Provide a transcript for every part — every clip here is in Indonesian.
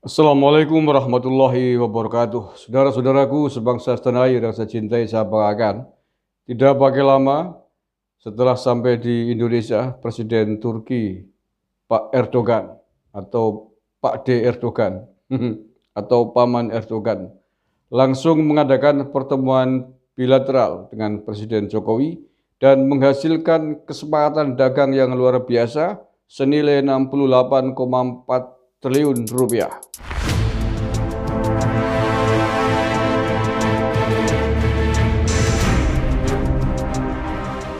Assalamualaikum warahmatullahi wabarakatuh. Saudara-saudaraku sebangsa setanah air yang saya cintai, saya banggakan. Tidak pakai lama setelah sampai di Indonesia, Presiden Turki Pak Erdogan atau Pak D Erdogan atau Paman Erdogan langsung mengadakan pertemuan bilateral dengan Presiden Jokowi dan menghasilkan kesepakatan dagang yang luar biasa senilai 68,4 triliun rupiah.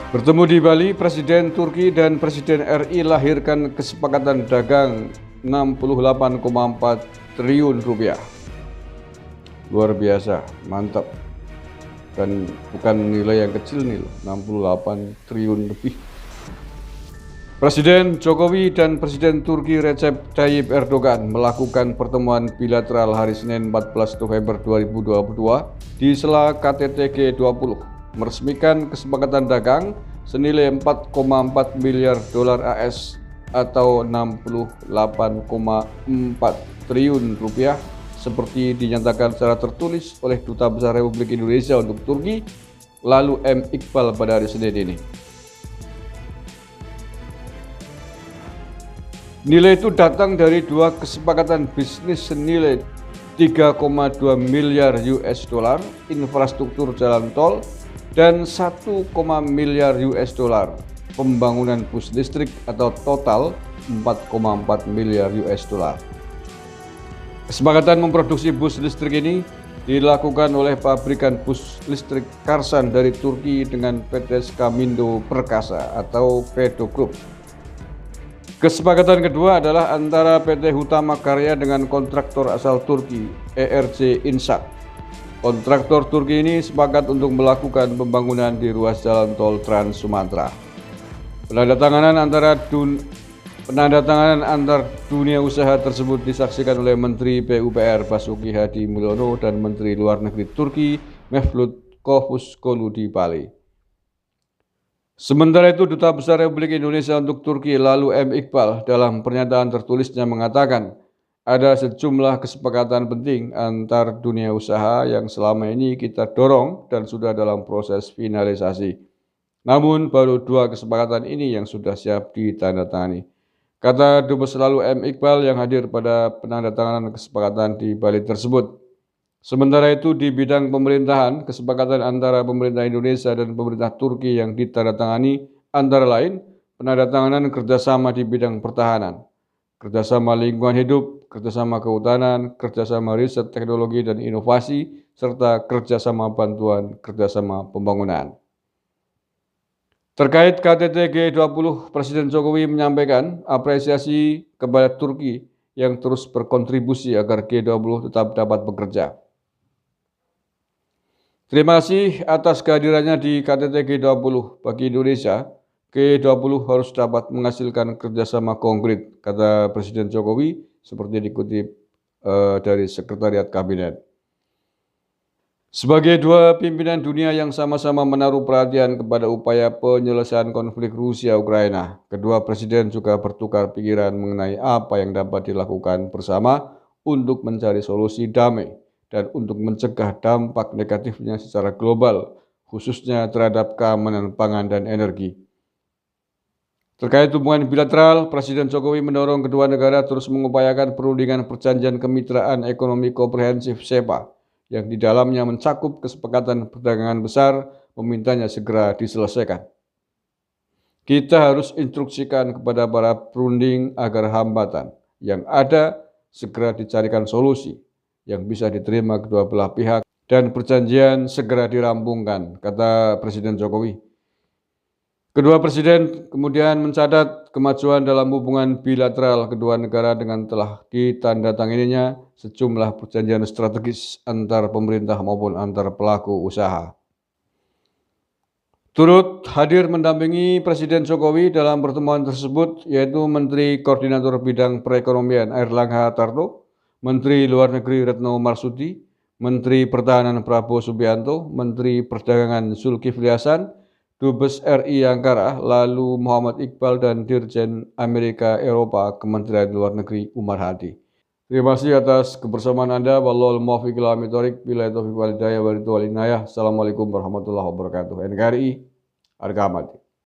Bertemu di Bali, Presiden Turki dan Presiden RI lahirkan kesepakatan dagang 68,4 triliun rupiah. Luar biasa, mantap. Dan bukan nilai yang kecil nih, 68 triliun lebih. Presiden Jokowi dan Presiden Turki Recep Tayyip Erdogan melakukan pertemuan bilateral hari Senin 14 November 2022 di sela KTT G20, meresmikan kesepakatan dagang senilai 4,4 miliar dolar AS atau 68,4 triliun rupiah seperti dinyatakan secara tertulis oleh Duta Besar Republik Indonesia untuk Turki, lalu M. Iqbal pada hari Senin ini. Nilai itu datang dari dua kesepakatan bisnis senilai 3,2 miliar US dollar infrastruktur jalan tol dan 1, miliar US dollar pembangunan bus listrik atau total 4,4 miliar US dollar. Kesepakatan memproduksi bus listrik ini dilakukan oleh pabrikan bus listrik Karsan dari Turki dengan PT Skamindo Perkasa atau Pedo Group. Kesepakatan kedua adalah antara PT Hutama Karya dengan kontraktor asal Turki, ERC Inşaat. Kontraktor Turki ini sepakat untuk melakukan pembangunan di ruas jalan tol Trans Sumatera. Penandatanganan antar dunia usaha tersebut disaksikan oleh Menteri PUPR Basuki Hadi Mulyono dan Menteri Luar Negeri Turki Mevlut Cavusoglu di Bali. Sementara itu, Duta Besar Republik Indonesia untuk Turki lalu M. Iqbal dalam pernyataan tertulisnya mengatakan ada sejumlah kesepakatan penting antar dunia usaha yang selama ini kita dorong dan sudah dalam proses finalisasi. Namun baru dua kesepakatan ini yang sudah siap ditandatangani. Kata Dubes lalu M. Iqbal yang hadir pada penandatanganan kesepakatan di Bali tersebut. Sementara itu di bidang pemerintahan, kesepakatan antara pemerintah Indonesia dan pemerintah Turki yang ditandatangani antara lain penandatanganan kerjasama di bidang pertahanan, kerjasama lingkungan hidup, kerjasama kehutanan, kerjasama riset teknologi dan inovasi, serta kerjasama bantuan kerjasama pembangunan. Terkait KTT G20, Presiden Jokowi menyampaikan apresiasi kepada Turki yang terus berkontribusi agar G20 tetap dapat bekerja. Terima kasih atas kehadirannya di KTT G20. Bagi Indonesia, G20 harus dapat menghasilkan kerjasama konkret, kata Presiden Jokowi, seperti dikutip dari Sekretariat Kabinet. Sebagai dua pimpinan dunia yang sama-sama menaruh perhatian kepada upaya penyelesaian konflik Rusia-Ukraina, kedua presiden juga bertukar pikiran mengenai apa yang dapat dilakukan bersama untuk mencari solusi damai dan untuk mencegah dampak negatifnya secara global, khususnya terhadap keamanan pangan dan energi. Terkait hubungan bilateral, Presiden Jokowi mendorong kedua negara terus mengupayakan perundingan perjanjian kemitraan ekonomi komprehensif SEPA, yang di dalamnya mencakup kesepakatan perdagangan besar, memintanya segera diselesaikan. Kita harus instruksikan kepada para perunding agar hambatan yang ada segera dicarikan solusi yang bisa diterima kedua belah pihak dan perjanjian segera dirampungkan, kata Presiden Jokowi. Kedua presiden kemudian mencatat kemajuan dalam hubungan bilateral kedua negara dengan telah ditandatanganinya sejumlah perjanjian strategis antar pemerintah maupun antar pelaku usaha. Turut hadir mendampingi Presiden Jokowi dalam pertemuan tersebut yaitu Menteri Koordinator Bidang Perekonomian Airlangga Hartarto, Menteri Luar Negeri Retno Marsudi, Menteri Pertahanan Prabowo Subianto, Menteri Perdagangan Zulkifli Hasan, Dubes RI Ankara, lalu Muhammad Iqbal dan Dirjen Amerika Eropa Kementerian Luar Negeri Umar Hadi. Terima kasih atas kebersamaan Anda. Wallahul muwaffiq ila aqwamit thoriq. Billahi taufiq wal hidayah. Assalamualaikum warahmatullahi wabarakatuh. NKRI, harga mati.